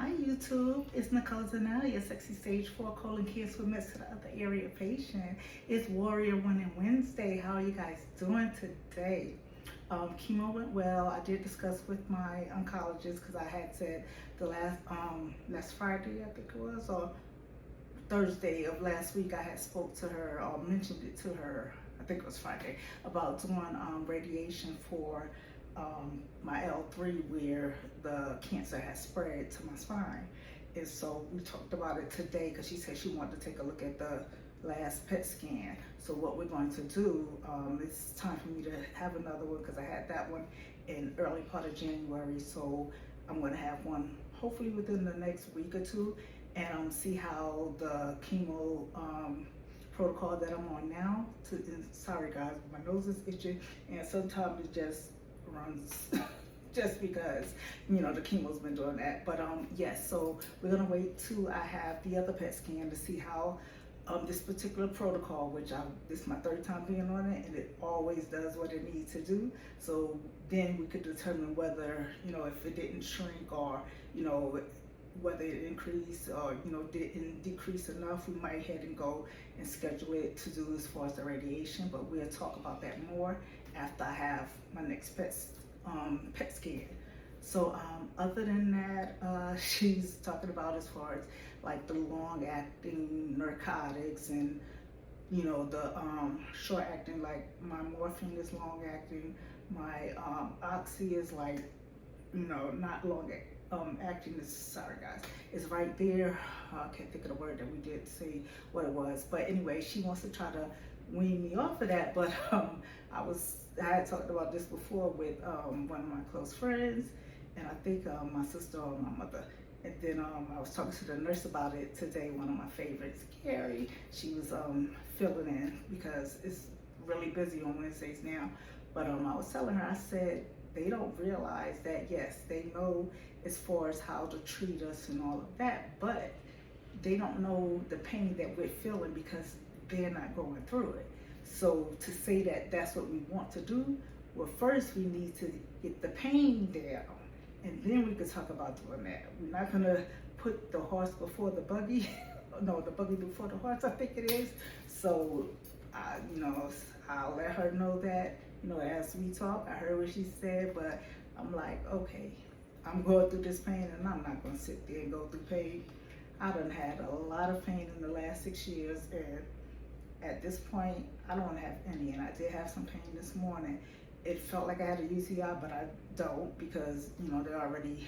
Hi YouTube, it's Nicole Zanelli, Sexy Stage 4 colon cancer mess to the other area patient. It's Warrior Winning Wednesday. How are you guys doing today? Chemo went well. I did discuss with my oncologist because I had said the last Friday, I think it was, or Thursday of last week, I had spoke to her or mentioned it to her, I think it was Friday, about doing radiation for my L3 where the cancer has spread to my spine. And so we talked about it today because she said she wanted to take a look at the last PET scan. So what we're going to do, it's time for me to have another one because I had that one in early part of January. So I'm going to have one hopefully within the next week or two and see how the chemo protocol that I'm on now. Sorry guys, my nose is itching and sometimes it just runs just because the chemo's been doing that. But yes, so we're gonna wait till I have the other PET scan to see how this particular protocol, which this is my third time being on it, and it always does what it needs to do. So then we could determine whether if it didn't shrink or whether it increased or didn't decrease enough, we might head and go and schedule it to do as far as the radiation. But we'll talk about that more after I have my next PET scan. So other than that, she's talking about as far as like the long-acting narcotics and the short-acting, like my morphine is long-acting, my oxy is like not long-acting. Sorry guys, it's right there. I can't think of the word that we did say what it was, but anyway, she wants to try to wean me off of that. But I had talked about this before with one of my close friends, and I think my sister or my mother. And then I was talking to the nurse about it today, one of my favorites, Carrie. She was filling in because it's really busy on Wednesdays now. But I was telling her, I said, they don't realize that, yes, they know as far as how to treat us and all of that, but they don't know the pain that we're feeling because they're not going through it. So to say that that's what we want to do, well, first we need to get the pain down, and then we could talk about doing that. We're not gonna put the horse before the buggy. No, the buggy before the horse, I think it is. So, I'll let her know that, as we talk. I heard what she said, but I'm like, okay, I'm going through this pain and I'm not gonna sit there and go through pain. I done had a lot of pain in the last 6 years, and at this point, I don't have any, and I did have some pain this morning. It felt like I had a UTI, but I don't because, they already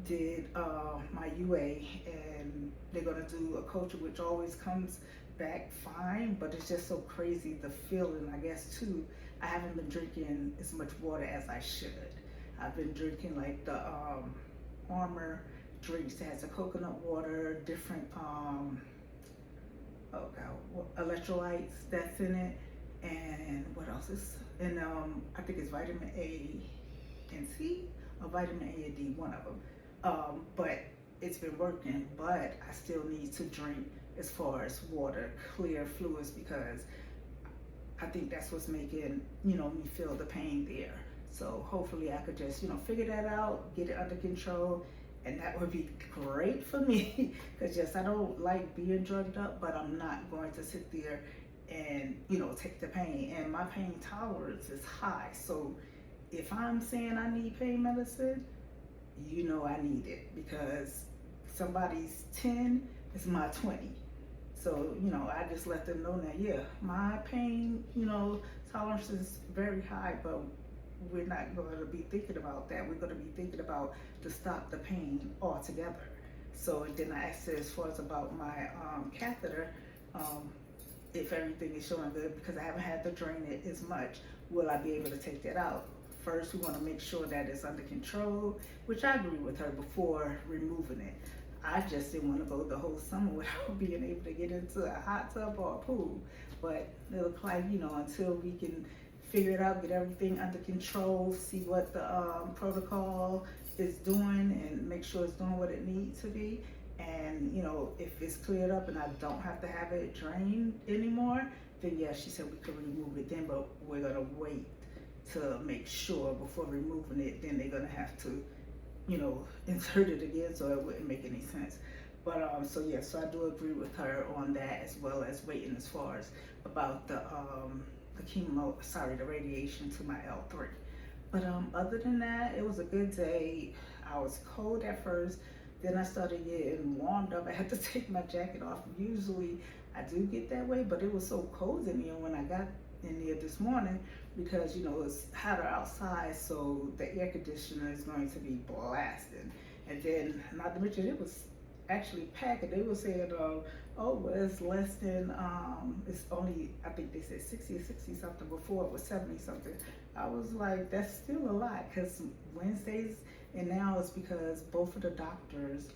did my UA, and they're gonna do a culture, which always comes back fine, but it's just so crazy, the feeling, I guess, too. I haven't been drinking as much water as I should. I've been drinking like the Armor drinks that has the coconut water, different electrolytes that's in it, and what else is, and I think it's vitamin A and C, or vitamin A and D, one of them. But it's been working, but I still need to drink as far as water, clear fluids, because I think that's what's making me feel the pain there. So hopefully I could just figure that out, get it under control, and that would be great for me. Because yes, I don't like being drugged up, but I'm not going to sit there and take the pain, and my pain tolerance is high. So if I'm saying I need pain medicine, I need it, because somebody's 10 is my 20. So I just let them know that, yeah, my pain tolerance is very high, but we're not going to be thinking about that. We're going to be thinking about to stop the pain altogether. So then I asked her as far as about my catheter, if everything is showing good, because I haven't had to drain it as much, will I be able to take that out? First, we want to make sure that it's under control, which I agree with her, before removing it. I just didn't want to go the whole summer without being able to get into a hot tub or a pool. But it looks like, until we can figure it out, get everything under control, see what the protocol is doing, and make sure it's doing what it needs to be. And, if it's cleared up and I don't have to have it drained anymore, then yeah, she said we could remove it then, but we're going to wait to make sure before removing it. Then they're going to have to insert it again, so it wouldn't make any sense. But so yeah, so I do agree with her on that, as well as waiting as far as about the radiation to my L3. But other than that, it was a good day. I was cold at first, then I started getting warmed up. I had to take my jacket off. Usually I do get that way, but it was so cold in here when I got in there this morning, because it's hotter outside, so the air conditioner is going to be blasting. And then, not to mention, it was actually packed, and they were saying, oh, well, it's less than, it's only, I think they said 60 or 60 something, before it was 70 something. I was like, that's still a lot, because Wednesdays, and now it's because both of the doctors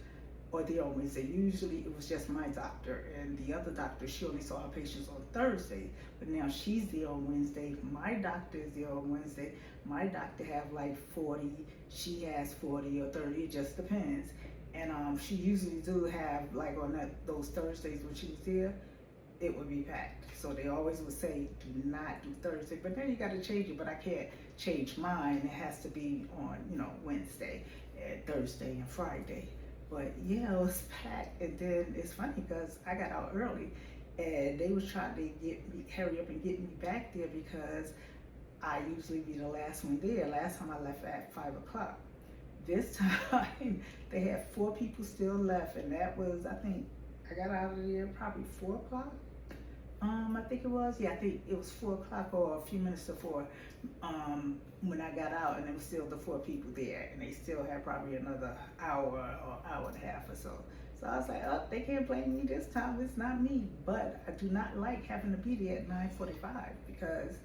are there on Wednesday. Usually it was just my doctor, and the other doctor, she only saw her patients on Thursday, but now she's there on Wednesday. My doctor is there on Wednesday. My doctor have like 40, she has 40 or 30, it just depends. And she usually do have, like, on those Thursdays when she was there, it would be packed. So they always would say, do not do Thursday, but then you got to change it. But I can't change mine. It has to be on, Wednesday and Thursday and Friday. But yeah, it was packed. And then it's funny because I got out early, and they was trying to hurry up and get me back there, because I usually be the last one there. Last time I left at 5 o'clock. This time they had 4 people still left, and that was, I think I got out of there probably 4 o'clock. I think it was, yeah, I think it was 4 o'clock or a few minutes to 4 when I got out, and there was still the 4 people there, and they still had probably another hour or hour and a half or so. So I was like, oh, they can't blame me this time, it's not me. But I do not like having to be there at 9:45, because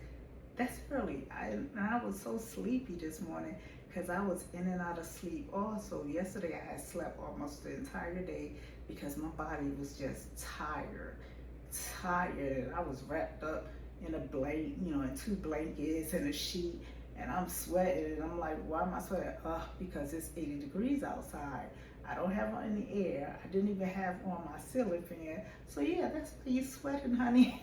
that's early. I was so sleepy this morning, because I was in and out of sleep. Also, yesterday I had slept almost the entire day, because my body was just tired. And I was wrapped up in a blanket, in 2 blankets and a sheet, and I'm sweating, and I'm like, why am I sweating? Because it's 80 degrees outside. I don't have any air. I didn't even have on my ceiling fan. So yeah, that's why you're sweating, honey.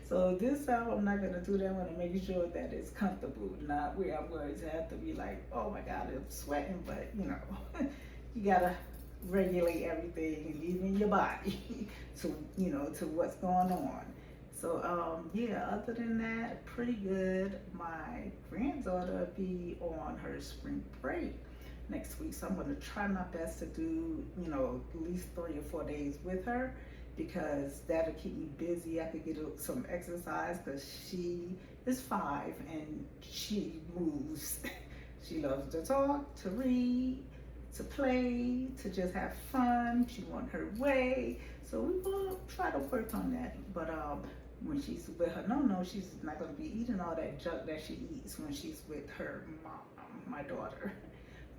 So this time I'm not gonna do that. I'm gonna make sure that it's comfortable, not where I'm going to have to be like, oh my God, I'm sweating. But you gotta regulate everything, even your body, to what's going on. So yeah, other than that, pretty good. My granddaughter be on her spring break next week, so I'm gonna try my best to do at least 3 or 4 days with her, because that'll keep me busy. I could get some exercise, because she is 5 and she moves. She loves to talk, to read, to play, to just have fun. She wants her way. So we will try to work on that. But when she's with her no, she's not going to be eating all that junk that she eats when she's with her mom, my daughter.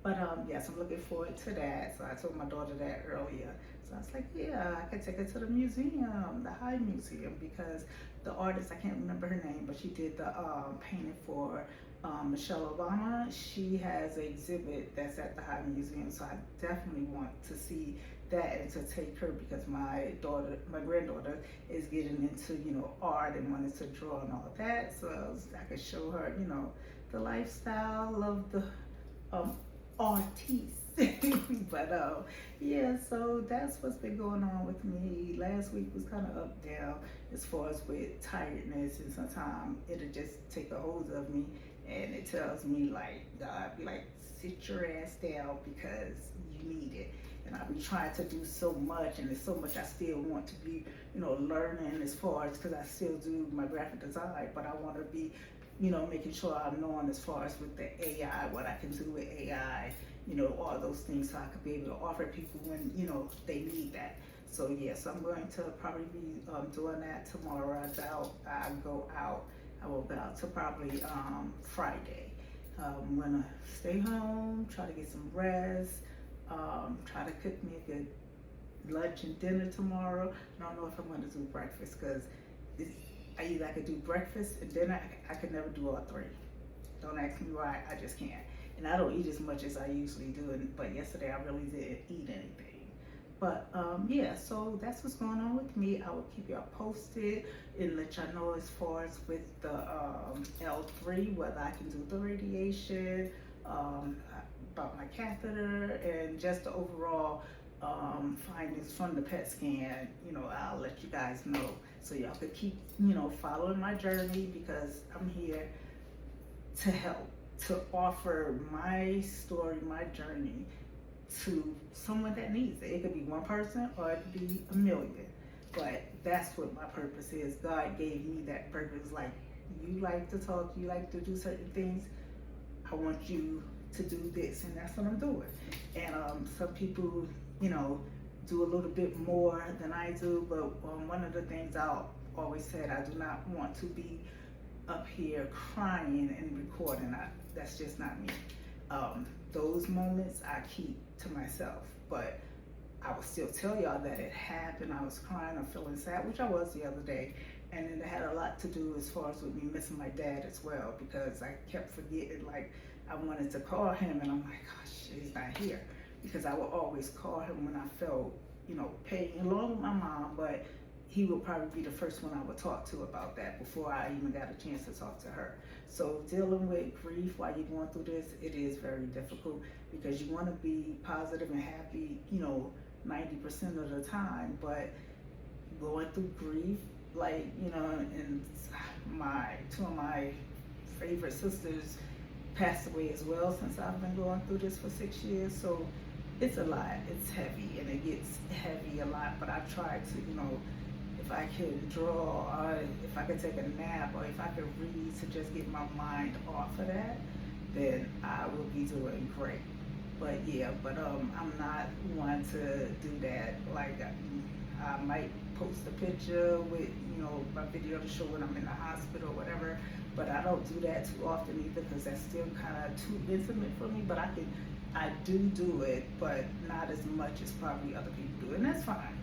But yes, I'm looking forward to that. So I told my daughter that earlier. So I was like, yeah, I could take her to the museum, the High Museum, because the artist, I can't remember her name, but she did the painting for Michelle Obama. She has an exhibit that's at the High Museum, so I definitely want to see that and to take her, because my granddaughter is getting into art and wanting to draw and all that. So I could show her the lifestyle of the artiste. But yeah, so that's what's been going on with me. Last week was kind of up down as far as with tiredness, and sometimes it'll just take a hold of me, and it tells me like, God be like, sit your ass down, because you need it. And I be trying to do so much, and there's so much I still want to be learning, as far as, because I still do my graphic design, but I want to be making sure I'm knowing as far as with the AI, what I can do with AI, all those things, so I could be able to offer people when, they need that. So yes, I'm going to probably be doing that tomorrow. I doubt I go out. I will go out to probably Friday. I'm gonna stay home, try to get some rest, try to cook me a good lunch and dinner tomorrow. I don't know if I'm gonna do breakfast, because I could do breakfast and dinner. I could never do all 3. Don't ask me why, I just can't. And I don't eat as much as I usually do, but yesterday I really didn't eat anything. But yeah, so that's what's going on with me. I will keep y'all posted and let y'all know as far as with the L3, whether I can do the radiation, about my catheter and just the overall findings from the PET scan. I'll let you guys know so y'all could keep, following my journey, because I'm here to help, to offer my story, my journey to someone that needs it. It could be one person or it could be a million, but that's what my purpose is. God gave me that purpose. Like, you like to talk, you like to do certain things, I want you to do this, and that's what I'm doing. And some people, do a little bit more than I do, but one of the things I'll always said, I do not want to be up here crying and recording. That's just not me. Those moments I keep to myself, but I will still tell y'all that it happened. I was crying or feeling sad, which I was the other day, and it had a lot to do as far as with me missing my dad as well, because I kept forgetting, like, I wanted to call him, and I'm like, gosh, he's not here, because I would always call him when I felt, pain, along with my mom, but he would probably be the first one I would talk to about that before I even got a chance to talk to her. So dealing with grief while you're going through this, it is very difficult, because you want to be positive and happy, 90% of the time, but going through grief, like, and two of my favorite sisters passed away as well since I've been going through this for 6 years. So it's a lot, it's heavy, and it gets heavy a lot, but I try to, if I could draw, or if I could take a nap, or if I could read to just get my mind off of that, then I will be doing great. But yeah, I'm not one to do that. Like, I might post a picture with, my video to show when I'm in the hospital or whatever, but I don't do that too often either, because that's still kind of too intimate for me. But I do it, but not as much as probably other people do, and that's fine.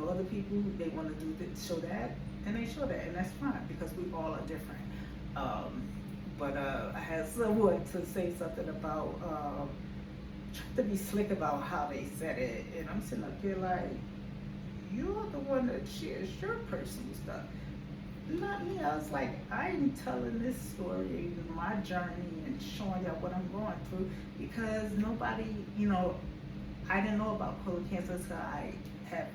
Other people, they want to do show that, and they show that, and that's fine, because we all are different. But I had someone to say something about trying to be slick about how they said it, and I'm sitting up here like, you're the one that shares your personal stuff, not me. I was like, I'm telling this story, my journey, and showing y'all what I'm going through, because nobody, I didn't know about colon cancer until I had,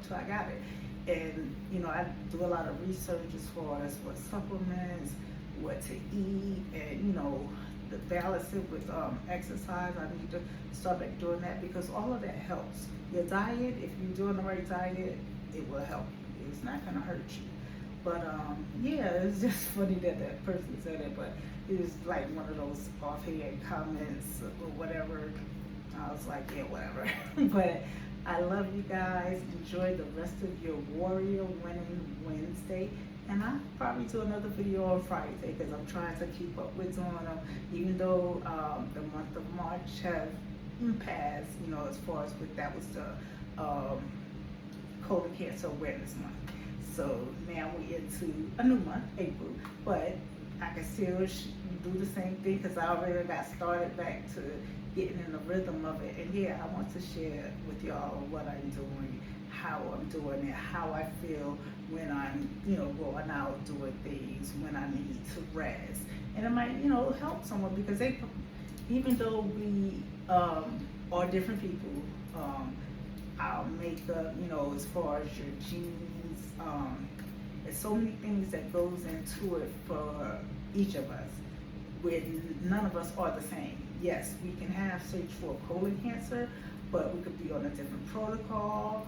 till I got it. And, I do a lot of research as far as what supplements, what to eat, and, the balance it with exercise. I need to start back doing that, because all of that helps. Your diet, if you're doing the right diet, it will help you. It's not going to hurt you. But yeah, it's just funny that person said it, but it was like one of those offhand comments or whatever. I was like, yeah, whatever. But I love you guys. Enjoy the rest of your Warrior Winning Wednesday. And I'll probably do another video on Friday, because I'm trying to keep up with doing them, even though the month of March have passed, as far as with that was the colon cancer awareness month. So now we're into a new month, April, but I can still do the same thing, because I already got started back to getting in the rhythm of it. And yeah, I want to share with y'all what I'm doing, how I'm doing it, how I feel when I'm, going out doing things, when I need to rest. And it might, help someone, because even though we are different people, our makeup, as far as your genes, there's so many things that goes into it for each of us, where none of us are the same. Yes, we can have stage 4 colon cancer, but we could be on a different protocol.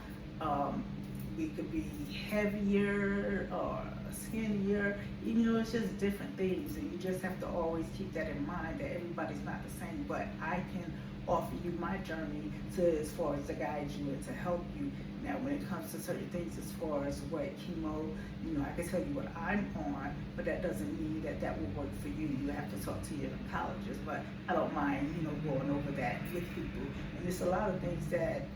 We could be heavier or skinnier. It's just different things, and you just have to always keep that in mind, that everybody's not the same. But I can offer you my journey as far as to guide you and to help you. Now, when it comes to certain things, as far as what chemo, I can tell you what I'm on, but that doesn't mean that will work for you. You have to talk to your oncologist, but I don't mind, going over that with people. And there's a lot of things that,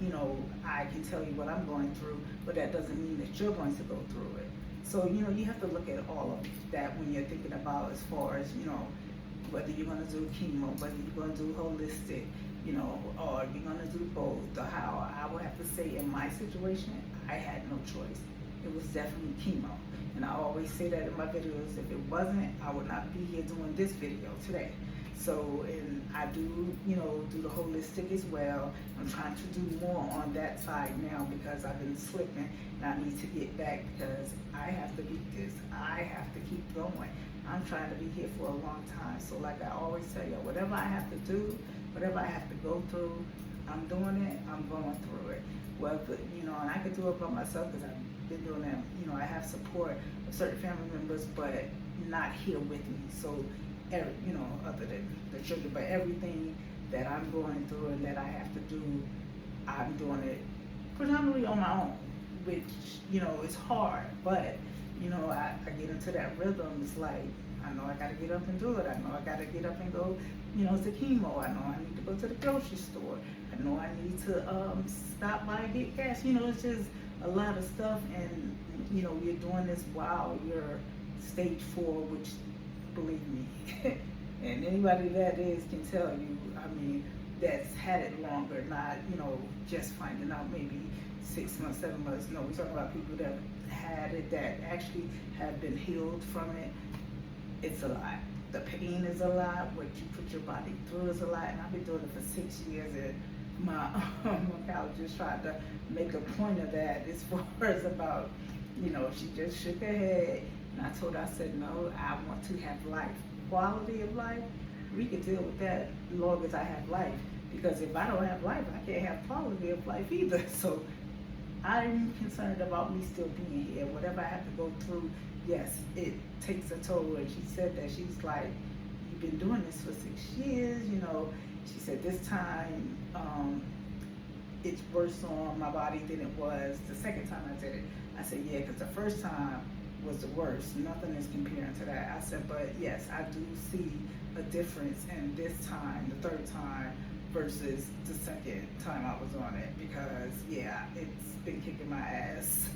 I can tell you what I'm going through, but that doesn't mean that you're going to go through it. So, you have to look at all of that when you're thinking about, as far as, whether you're going to do chemo, whether you're going to do holistic, or you're going to do both, or how I would have to say in my situation, I had no choice. It was definitely chemo. And I always say that in my videos. If it wasn't, I would not be here doing this video today. So, and I do, do the holistic as well. I'm trying to do more on that side now because I've been slipping and I need to get back because I have to beat this. I have to keep going. I'm trying to be here for a long time. So like I always tell you, whatever I have to do, whatever I have to go through, I'm doing it, I'm going through it. Well, and I could do it by myself because I've been doing that. I have support of certain family members, but not here with me. So, other than the children, but everything that I'm going through and that I have to do, I'm doing it predominantly on my own, which, it's hard, but, I get into that rhythm. It's like, I know I got to get up and do it. I know I got to get up and go, to chemo. I know I need to go to the grocery store. I know I need to stop by and get gas. It's just a lot of stuff. And, we're doing this while you're stage 4, which, believe me, and anybody that is can tell you, that's had it longer, not, just finding out maybe 6 months, 7 months. No, we're talking about people that had it, that actually have been healed from it. It's a lot. The pain is a lot. What you put your body through is a lot. And I've been doing it for 6 years, and my oncologist tried to make a point of that as far as about, she just shook her head. And I told her, I said, no, I want to have life. Quality of life, we can deal with that as long as I have life. Because if I don't have life, I can't have quality of life either. So I'm concerned about me still being here. Whatever I have to go through, yes, it takes a toll. And she said that, she's like, you've been doing this for 6 years, She said this time, it's worse on my body than it was the second time I did it. I said, yeah, because the first time was the worst. Nothing is comparing to that. I said, but yes, I do see a difference in this time, the third time, versus the second time I was on it, because yeah, it's been kicking my ass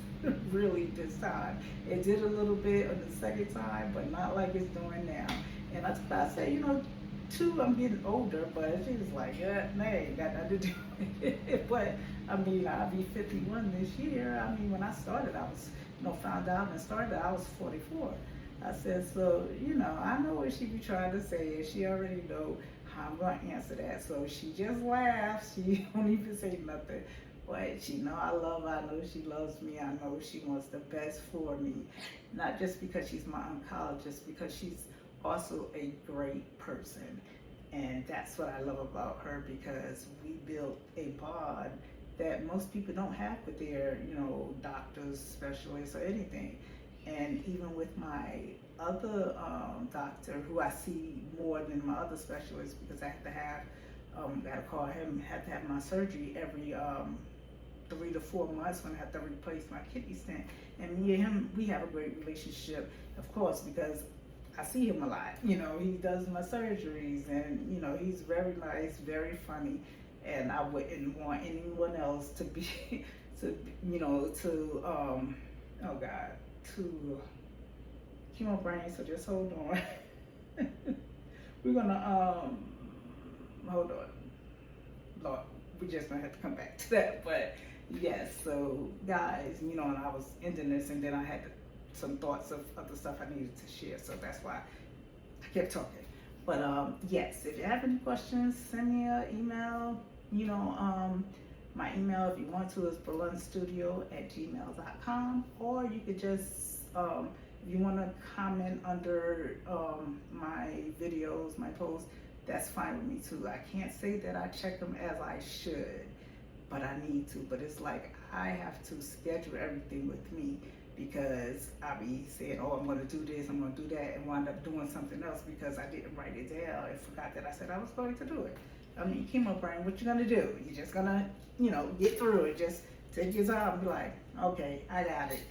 really this time. It did a little bit on the second time, but not like it's doing now. And that's what I say, too, I'm getting older, but she was like, yeah, man, got nothing to do with it. But I'll be 51 this year. When I started, I was, found out and started, I was 44. I said, so, I know what she be trying to say, and she already know how I'm going to answer that. So she just laughs. She don't even say nothing. But she know I love her. I know she loves me. I know she wants the best for me. Not just because she's my oncologist, because she's also a great person. And that's what I love about her, because we built a bond that most people don't have with their, doctors, specialists, or anything. And even with my other doctor, who I see more than my other specialists, because I have to have, gotta call him, have to have my surgery every 3 to 4 months when I have to replace my kidney stent. And me and him, we have a great relationship, of course, because I see him a lot. He does my surgeries, and he's very nice, very funny, and I wouldn't want anyone else to be, oh God, to chemo brain. So just hold on. We're gonna hold on. Lord, we just gonna have to come back to that. But yes, so guys, and I was ending this, and then I had some thoughts of other stuff I needed to share, so that's why I kept talking. But yes, if you have any questions, send me an email. My email, if you want to, is balunstudio@gmail.com, or you could just, if you want to comment under my videos, my posts, that's fine with me too. I can't say that I check them as I should, but I need to. But it's like I have to schedule everything with me, because I be saying, oh, I'm going to do this, I'm going to do that, and wind up doing something else because I didn't write it down and forgot that I said I was going to do it. Chemo brain, what you going to do? You're just going to, get through it. Just take your time and be like, okay, I got it.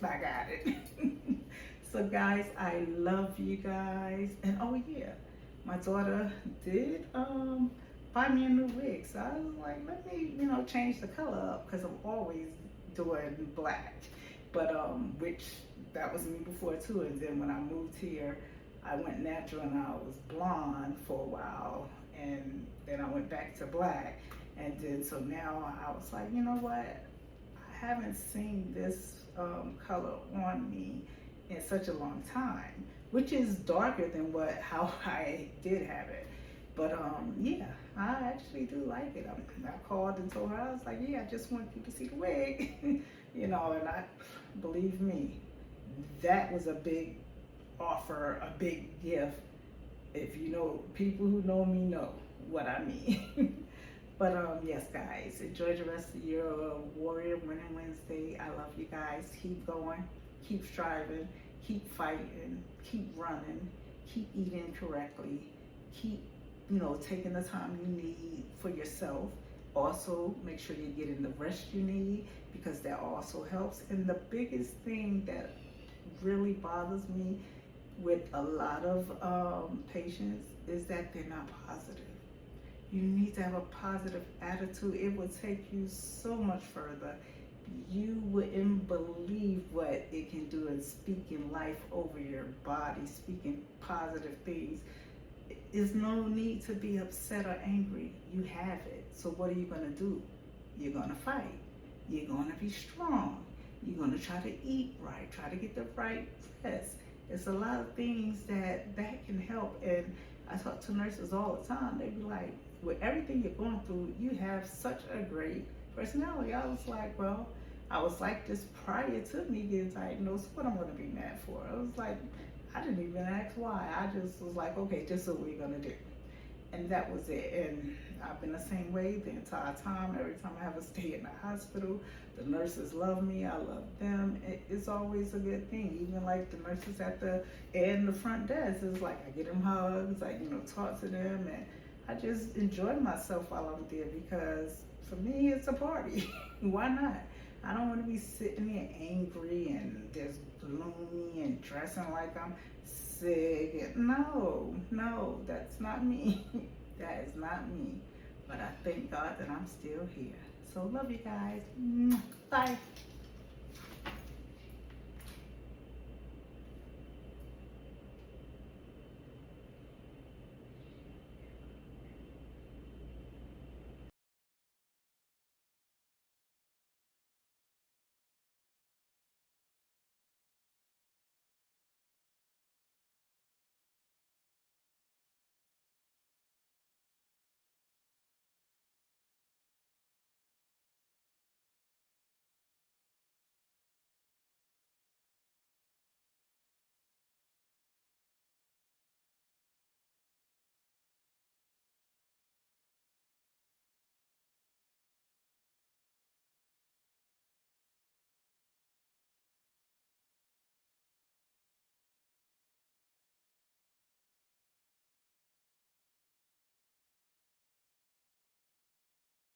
So guys, I love you guys. And oh yeah, my daughter did buy me a new wig. So I was like, let me, change the color up, because I'm always doing black. But which that was me before too. And then when I moved here, I went natural and I was blonde for a while, and then I went back to black. And then so now I was like, you know what? I haven't seen this color on me in such a long time, which is darker than how I did have it. But yeah, I actually do like it. I called and told her, I was like, yeah, I just want you to see the wig, and I believe me, that was a big offer, a big gift. If you know, people who know me know what I mean. But yes, guys, enjoy the rest of your Warrior Winning Wednesday. I love you guys. Keep going, keep striving, keep fighting, keep running, keep eating correctly, keep taking the time you need for yourself. Also, make sure you're getting the rest you need, because that also helps. And the biggest thing that really bothers me with a lot of patients is that they're not positive. You need to have a positive attitude. It will take you so much further. You wouldn't believe what it can do in speaking life over your body, speaking positive things. There's no need to be upset or angry. You have it. So what are you going to do? You're going to fight. You're going to be strong. You're going to try to eat right, try to get the right rest. There's a lot of things that can help. And I talk to nurses all the time. They be like, with everything you're going through, you have such a great personality. I was like, well, I was like this prior to me getting diagnosed. What I'm going to be mad for? I was like, I didn't even ask why. I just was like, okay, this is what we're going to do. And that was it. And I've been the same way the entire time. Every time I have a stay in the hospital, the nurses love me. I love them. It's always a good thing. Even like the nurses at the front desk, it's like I get them hugs, I talk to them, and I just enjoy myself while I'm there, because for me it's a party. Why not? I don't want to be sitting there angry and just gloomy and dressing like I'm sick. No, that's not me. That is not me. But I thank God that I'm still here. So love you guys. Bye.